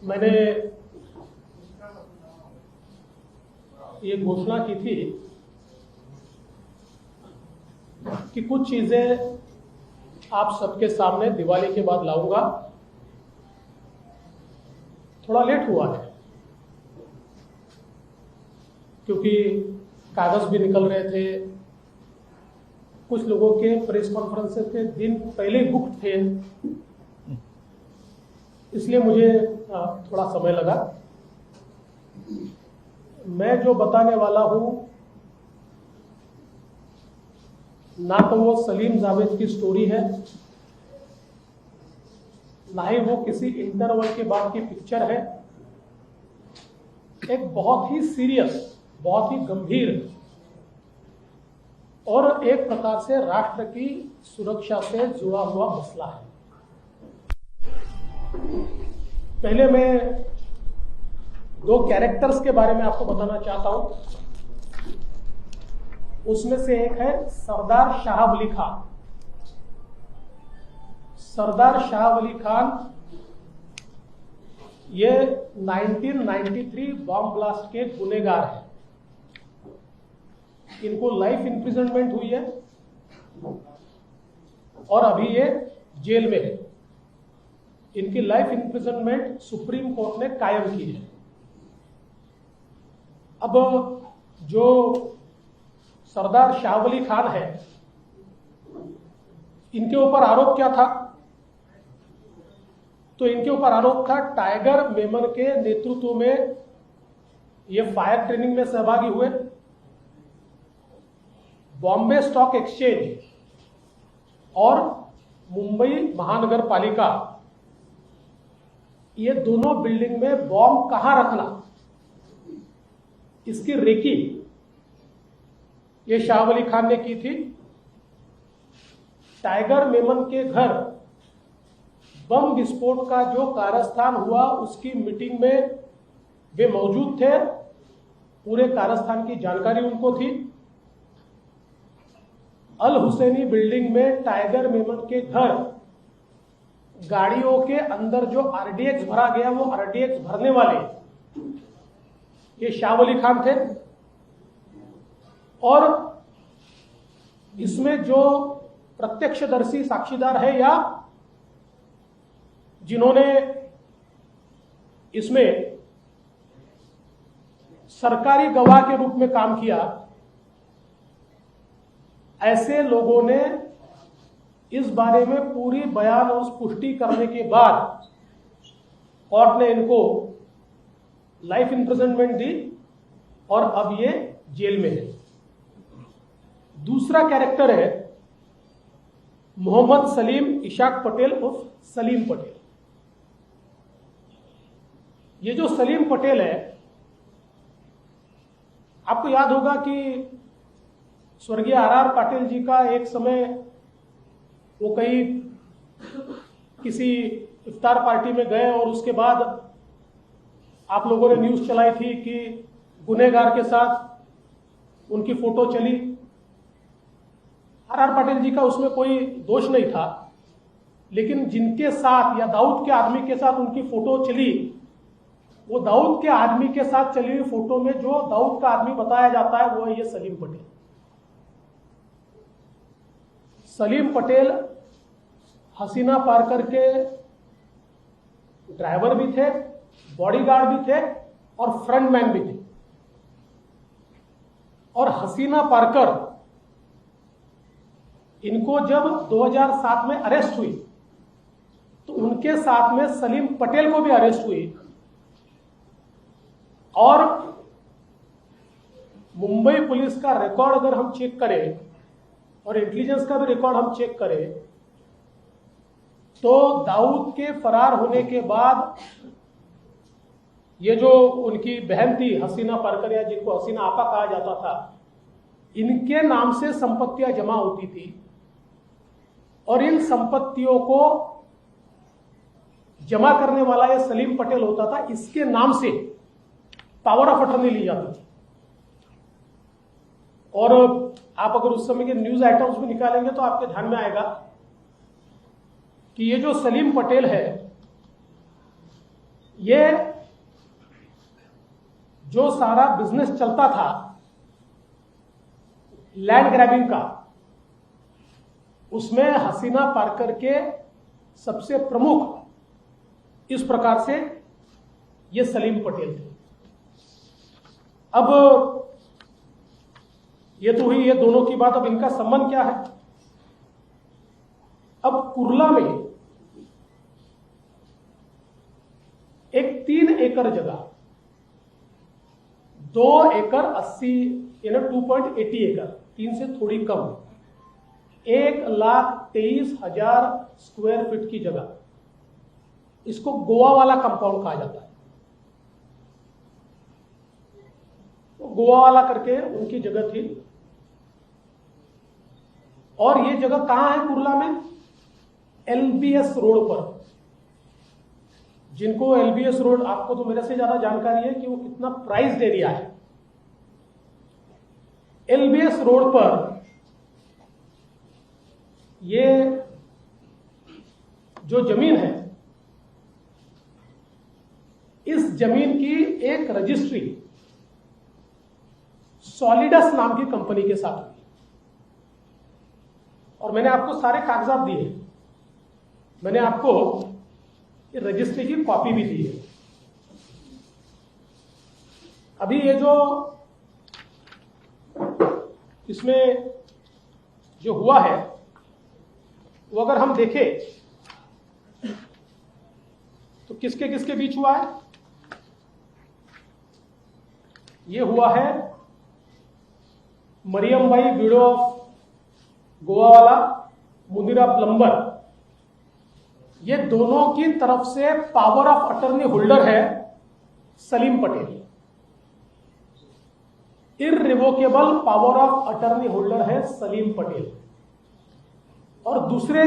मैंने ये घोषणा की थी कि कुछ चीजें आप सबके सामने दिवाली के बाद लाऊंगा। थोड़ा लेट हुआ है क्योंकि कागज भी निकल रहे थे, कुछ लोगों के प्रेस कॉन्फ्रेंस के दिन पहले ही बुक थे, इसलिए मुझे थोड़ा समय लगा। मैं जो बताने वाला हूं ना तो वो सलीम जावेद की स्टोरी है, ना ही वो किसी इंटरवल के बाद की पिक्चर है। एक बहुत ही सीरियस, बहुत ही गंभीर और एक प्रकार से राष्ट्र की सुरक्षा से जुड़ा हुआ मसला है। पहले मैं दो कैरेक्टर्स के बारे में आपको बताना चाहता हूं। उसमें से एक है सरदार शाह वली खान। सरदार शाह वली खान ये 1993 बॉम्ब ब्लास्ट के गुनहगार हैं। इनको लाइफ इंप्रिजनमेंट हुई है और अभी ये जेल में है। इनकी लाइफ इंप्रिजनमेंट सुप्रीम कोर्ट ने कायम की है। अब जो सरदार शाह वली खान है, इनके ऊपर आरोप क्या था? तो इनके ऊपर आरोप था टाइगर मेमन के नेतृत्व में ये फायर ट्रेनिंग में सहभागी हुए, बॉम्बे स्टॉक एक्सचेंज और मुंबई महानगर पालिका, ये दोनों बिल्डिंग में बॉम्ब कहां रखना, इसकी रेकी ये शाह वली खान ने की थी। टाइगर मेमन के घर बम विस्फोट का जो कारस्थान हुआ उसकी मीटिंग में वे मौजूद थे, पूरे कारस्थान की जानकारी उनको थी। अल हुसैनी बिल्डिंग में टाइगर मेमन के घर गाड़ियों के अंदर जो आरडीएक्स भरा गया, वो आरडीएक्स भरने वाले ये शाह वली खान थे। और इसमें जो प्रत्यक्षदर्शी साक्षीदार है या जिन्होंने इसमें सरकारी गवाह के रूप में काम किया, ऐसे लोगों ने इस बारे में पूरी बयान और पुष्टि करने के बाद कोर्ट ने इनको लाइफ इंप्रिजनमेंट दी और अब ये जेल में है। दूसरा कैरेक्टर है मोहम्मद सलीम इशाक पटेल उर्फ सलीम पटेल। ये जो सलीम पटेल है, आपको याद होगा कि स्वर्गीय आर पाटिल जी का एक समय वो कहीं किसी इफ्तार पार्टी में गए और उसके बाद आप लोगों ने न्यूज चलाई थी कि गुनहगार के साथ उनकी फोटो चली। आर पाटिल जी का उसमें कोई दोष नहीं था, लेकिन जिनके साथ या दाऊद के आदमी के साथ उनकी फोटो चली, वो दाऊद के आदमी के साथ चली हुई फोटो में जो दाऊद का आदमी बताया जाता है वो है ये सलीम पटेल। सलीम पटेल हसीना पार्कर के ड्राइवर भी थे, बॉडीगार्ड भी थे और फ्रंटमैन भी थे। और हसीना पार्कर इनको जब 2007 में अरेस्ट हुई तो उनके साथ में सलीम पटेल को भी अरेस्ट हुई। और मुंबई पुलिस का रिकॉर्ड अगर हम चेक करें और इंटेलिजेंस का भी रिकॉर्ड हम चेक करें तो दाऊद के फरार होने के बाद ये जो उनकी बहन थी हसीना पार्कर, या जिनको हसीना आपा कहा जाता था, इनके नाम से संपत्तियां जमा होती थी और इन संपत्तियों को जमा करने वाला ये सलीम पटेल होता था। इसके नाम से पावर ऑफ अटर्नी ली जाती थी। और आप अगर उस समय के न्यूज आइटम्स भी निकालेंगे तो आपके ध्यान में आएगा कि ये जो सलीम पटेल है ये जो सारा बिजनेस चलता था लैंड ग्रैबिंग का, उसमें हसीना पारकर के सबसे प्रमुख इस प्रकार से ये सलीम पटेल थे। अब ये तो हुई ये दोनों की बात। अब इनका संबंध क्या है? अब कुर्ला में एक 3 एकड़ जगह, 2 एकड़ 80 यानी 2.80 एकड़, 3 से थोड़ी कम, 1,23,000 स्क्वायर फीट की जगह, इसको गोवा वाला कंपाउंड कहा जाता है। तो गोवा वाला करके उनकी जगह थी। और ये जगह कहां है कुर्ला में? एलबीएस रोड पर। जिनको एलबीएस रोड, आपको तो मेरे से ज्यादा जानकारी है कि वो कितना प्राइस्ड एरिया है। एलबीएस रोड पर ये जो जमीन है, इस जमीन की एक रजिस्ट्री सॉलिडस नाम की कंपनी के साथ हुई। और मैंने आपको सारे कागजात दिए, मैंने आपको रजिस्ट्री की कॉपी भी दी है। अभी ये जो इसमें जो हुआ है वो अगर हम देखें तो किसके किसके बीच हुआ है? ये हुआ है मरियम बाई ब्यूरो ऑफ गोवा वाला, मुदिरा प्लम्बर, ये दोनों की तरफ से पावर ऑफ अटर्नी होल्डर है Salim Patel. Irrevocable power of attorney holder है सलीम पटेल। और दूसरे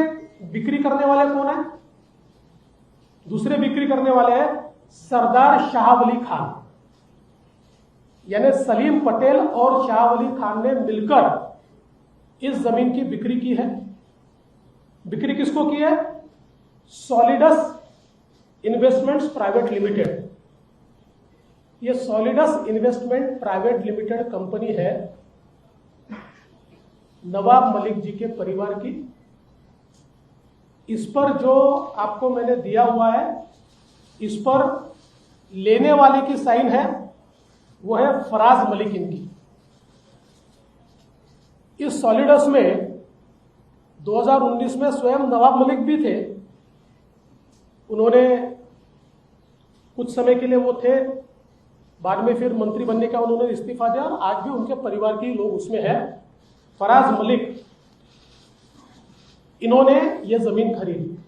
बिक्री करने वाले कौन है? दूसरे बिक्री करने वाले हैं सरदार शाह वली खान। यानी सलीम पटेल और शाह वली खान ने मिलकर इस जमीन की बिक्री की है। बिक्री किसको की है? Solidus investments private limited. ये Solidus investment private limited company है नवाब मलिक जी के परिवार की। इस पर जो आपको मैंने दिया हुआ है, इस पर लेने वाले की साइन है, वो है फराज मलिक इनकी। इस सॉलिडस में 2019 में स्वयं नवाब मलिक भी थे। उन्होंने कुछ समय के लिए वो थे, बाद में फिर मंत्री बनने का उन्होंने इस्तीफा दिया और आज भी उनके परिवार के लोग उसमें हैं। फराज मलिक, इन्होंने ये जमीन खरीदी।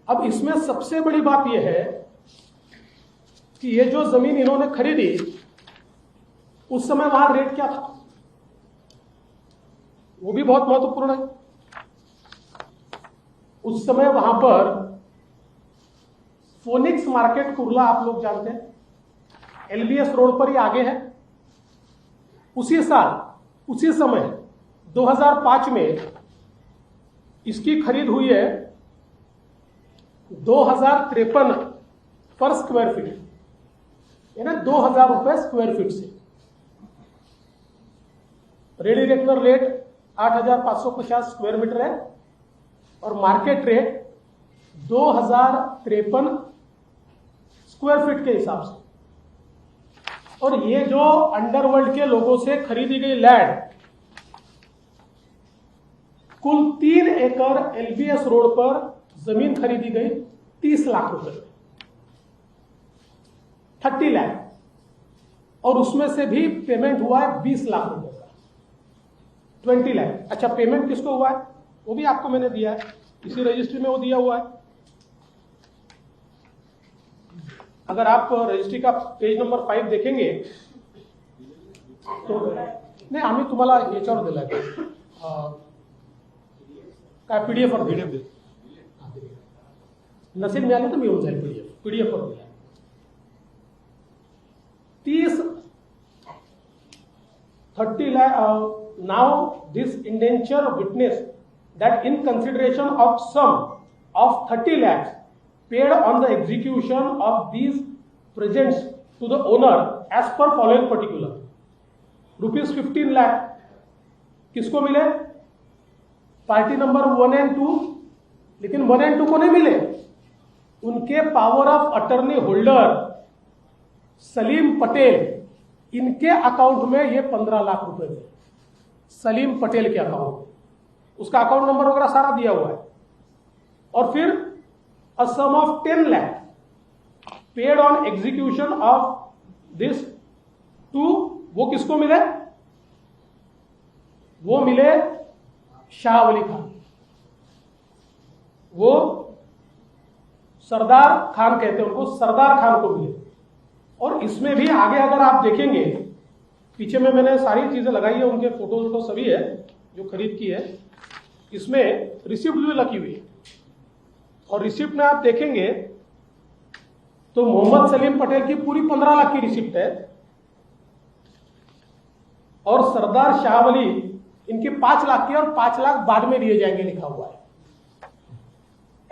अब इसमें सबसे बड़ी बात यह है कि ये जो जमीन इन्होंने खरीदी, उस समय वहां रेट क्या था, वो भी बहुत महत्वपूर्ण है। उस समय वहां पर फोनिक्स मार्केट कुर्ला, आप लोग जानते हैं, एलबीएस रोड पर ही आगे है। उसी साल, उसी समय 2005 में इसकी खरीद हुई है 2053 पर स्क्वायर फीट, यानी 2000 रुपए स्क्वायर फीट से। Ready reckoner rate 8,550 square metre है और मार्केट रेट 2053 स्क्वायर फीट के हिसाब से। और ये जो अंडरवर्ल्ड के लोगों से खरीदी गई लैंड, कुल 3 एकड़ एलबीएस रोड पर जमीन खरीदी गई 30 लाख रुपए, 30 लाख, और उसमें से भी पेमेंट हुआ है 20 लाख रुपए का, 20 लाख। अच्छा, पेमेंट किसको हुआ है वो भी आपको मैंने दिया है, इसी रजिस्ट्री में वो दिया हुआ है। अगर आप रजिस्ट्री का पेज नंबर 5 देखेंगे तो नाही, आम्ही तुम्हाला याच्यावर दिलाय काय पीडीएफ वर दिले नसेल मिळाले तर मी येऊन जाईल, पीडीएफ वर दिला 30 lakh. Now this indenture witness that in consideration of sum of 30 lakhs paid on the execution of these presents to the owner as per following particular. ₹15 lakh किसको मिले? पार्टी नंबर 1 एंड 2, लेकिन 1 एंड 2 को नहीं मिले। उनके power of attorney holder Salim Patel, इनके account में ये 15 लाख रुपए थे। सलीम पटेल के अकाउंट, उसका अकाउंट नंबर वगैरह सारा दिया हुआ है। और फिर a sum of 10 lakh paid on execution of this too, वो किसको मिले? वो मिले शाह वली खान, वो सरदार खान कहते हैं उनको, सरदार खान को मिले। और इसमें भी आगे अगर आप देखेंगे, पीछे में मैंने सारी चीजें लगाई है, उनके फोटो वोटो सभी है जो खरीद की है। इसमें रिसिप्ट भी लगी हुई है, और रिसिप्ट में आप देखेंगे तो मोहम्मद सलीम पटेल की पूरी 15 लाख की रिसिप्ट है, और सरदार शाह वली इनकी 5 लाख की, और 5 लाख बाद में दिए जाएंगे लिखा हुआ है।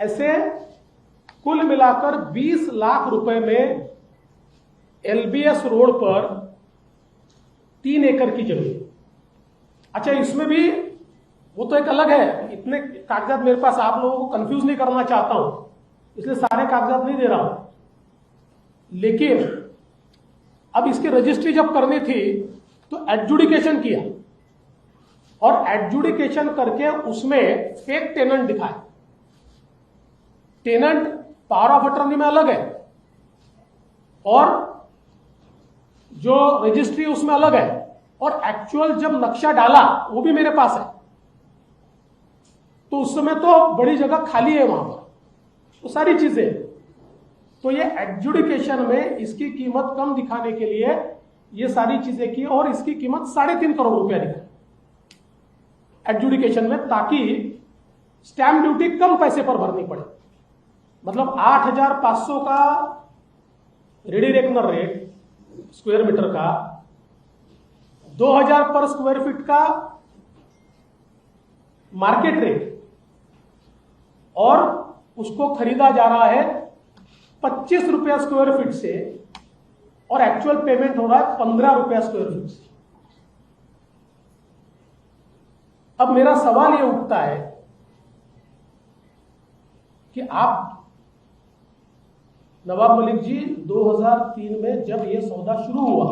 ऐसे कुल मिलाकर 20 लाख रुपए में एलबीएस रोड पर 3 एकड़ की जमीन। अच्छा, इसमें भी वो तो एक अलग है, इतने कागजात मेरे पास आप लोगों को कंफ्यूज नहीं करना चाहता हूं, इसलिए सारे कागजात नहीं दे रहा हूं। लेकिन अब इसकी रजिस्ट्री जब करनी थी तो एडजुडिकेशन किया, और एडजुडिकेशन करके उसमें फेक टेनेंट दिखाए। टेनेंट पावर ऑफ अटर्नी में अलग है, और जो रजिस्ट्री उसमें अलग है, और एक्चुअल जब नक्शा डाला वो भी मेरे पास है, तो उस समय तो बड़ी जगह खाली है वहां पर, वो सारी चीजें। तो ये एडजुडिकेशन में इसकी कीमत कम दिखाने के लिए ये सारी चीजें की, और इसकी कीमत 3.5 करोड़ रुपया दिखाई एडजुडिकेशन में, ताकि स्टैंप ड्यूटी कम पैसे पर भरनी पड़े। मतलब 8,500 का ready reckoner rate square metre का, 2,000 पर स्क्वायर फीट का मार्केट रेट, और उसको खरीदा जा रहा है 25 रुपया स्क्वायर फीट से, और एक्चुअल पेमेंट हो रहा है 15 रुपया स्क्वायर फीट से। अब मेरा सवाल यह उठता है कि आप नवाब मलिक जी 2003 में जब यह सौदा शुरू हुआ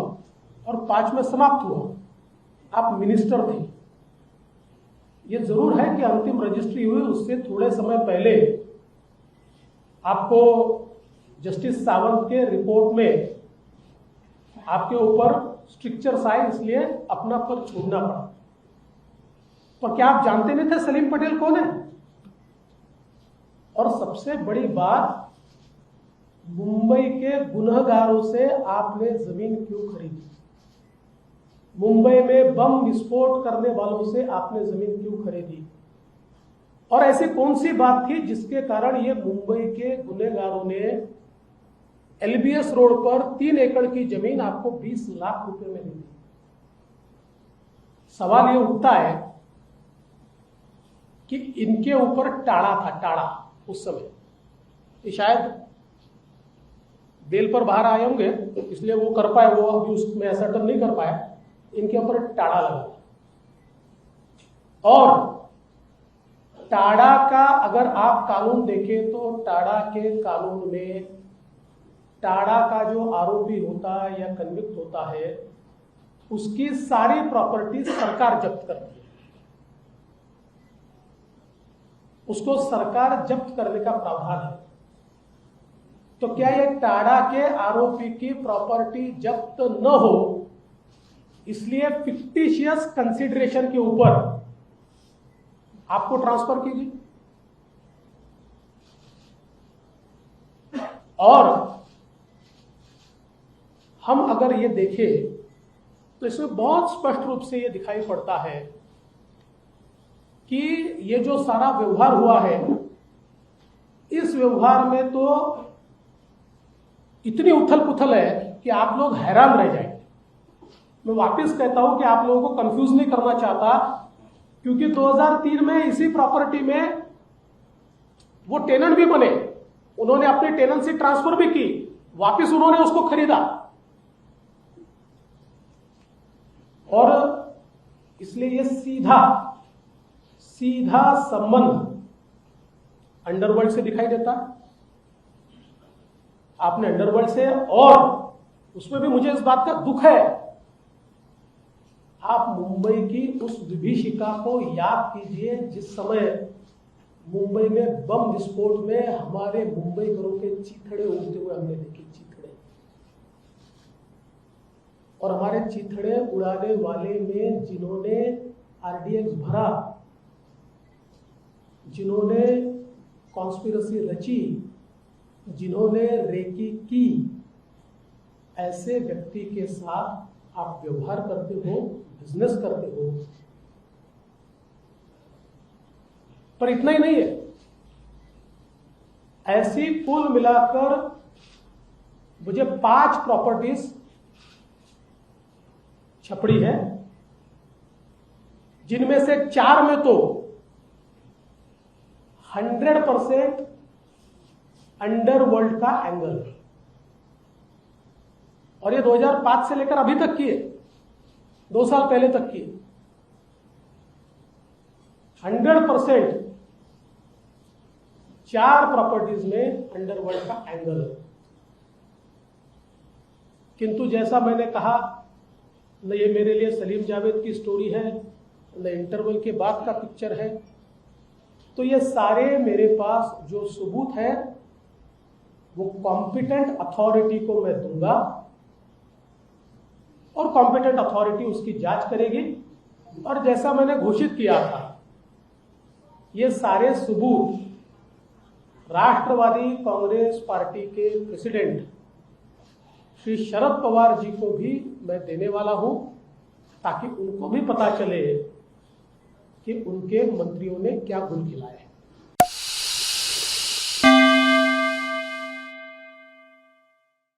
और 5 में समाप्त हुआ, आप मिनिस्टर थे। यह जरूर है कि अंतिम रजिस्ट्री हुई उससे थोड़े समय पहले आपको जस्टिस सावंत के रिपोर्ट में आपके ऊपर स्ट्रिक्चर्स आए, इसलिए अपना पद छोड़ना पड़ा। पर क्या आप जानते नहीं थे सलीम पटेल कौन है? और सबसे बड़ी बात, मुंबई के गुनहगारों से आपने जमीन क्यों खरीदी? मुंबई में बम विस्फोट करने वालों से आपने जमीन क्यों खरीदी? और ऐसी कौन सी बात थी जिसके कारण ये मुंबई के गुनहगारों ने एलबीएस रोड पर 3 एकड़ की जमीन आपको 20 लाख रुपए में दी? सवाल ये उठता है कि इनके ऊपर टाड़ा था, टाड़ा उस समय, ये शायद बेल पर बाहर आए होंगे इसलिए वो कर पाए, वो अभी उसमें ऐसा तो नहीं कर पाया, इनके ऊपर टाड़ा लगा। और टाड़ा का अगर आप कानून देखें तो टाड़ा के कानून में टाड़ा का जो आरोपी होता है या कन्विक्ट होता है उसकी सारी प्रॉपर्टी सरकार जब्त करती है, उसको सरकार जब्त करने का प्रावधान है। तो क्या ये टाड़ा के आरोपी की प्रॉपर्टी जब्त न हो इसलिए फिक्टिशियस कंसिडरेशन के ऊपर आपको ट्रांसफर की गई? और हम अगर ये देखें तो इसमें बहुत स्पष्ट रूप से ये दिखाई पड़ता है कि ये जो सारा व्यवहार हुआ है, इस व्यवहार में तो इतनी उथल पुथल है कि आप लोग हैरान रह जाएंगे। मैं वापस कहता हूं कि आप लोगों को कंफ्यूज नहीं करना चाहता, क्योंकि 2003 में इसी प्रॉपर्टी में वो टेनेंट भी बने, उन्होंने अपनी टेनेंसी ट्रांसफर भी की, वापस उन्होंने उसको खरीदा। और इसलिए ये सीधा संबंध अंडरवर्ल्ड से दिखाई देता है। आपने अंडरवर्ल्ड से, और उसमें भी मुझे इस बात का दुख है, आप मुंबई की उस विभीषिका को याद कीजिए जिस समय मुंबई में बम विस्फोट में हमारे मुंबईकरों के चीथड़े उड़ते हुए हमने देखे, चीथड़े। और हमारे चीथड़े उड़ाने वाले में जिन्होंने आरडीएक्स भरा, जिन्होंने कॉन्स्पिरेसी रची, जिन्होंने रेकी की, ऐसे व्यक्ति के साथ आप व्यवहार करते हो, बिजनेस करते हो। पर इतना ही नहीं है, ऐसी कुल मिलाकर मुझे 5 प्रॉपर्टीज छपड़ी है, जिनमें से 4 में तो 100% अंडरवर्ल्ड का एंगल है। और ये 2005 से लेकर अभी तक की है, 2 साल पहले तक की 100% 4 प्रॉपर्टीज में अंडरवर्ल्ड का एंगल है। किंतु जैसा मैंने कहा, न ये मेरे लिए सलीम जावेद की स्टोरी है, न इंटरवल के बाद का पिक्चर है। तो ये सारे मेरे पास जो सबूत है वो कॉम्पिटेंट अथॉरिटी को मैं दूंगा, और कॉम्पिटेंट अथॉरिटी उसकी जांच करेगी। और जैसा मैंने घोषित किया था, ये सारे सबूत राष्ट्रवादी कांग्रेस पार्टी के प्रेसिडेंट श्री शरद पवार जी को भी मैं देने वाला हूं, ताकि उनको भी पता चले कि उनके मंत्रियों ने क्या गुल खिलाया है।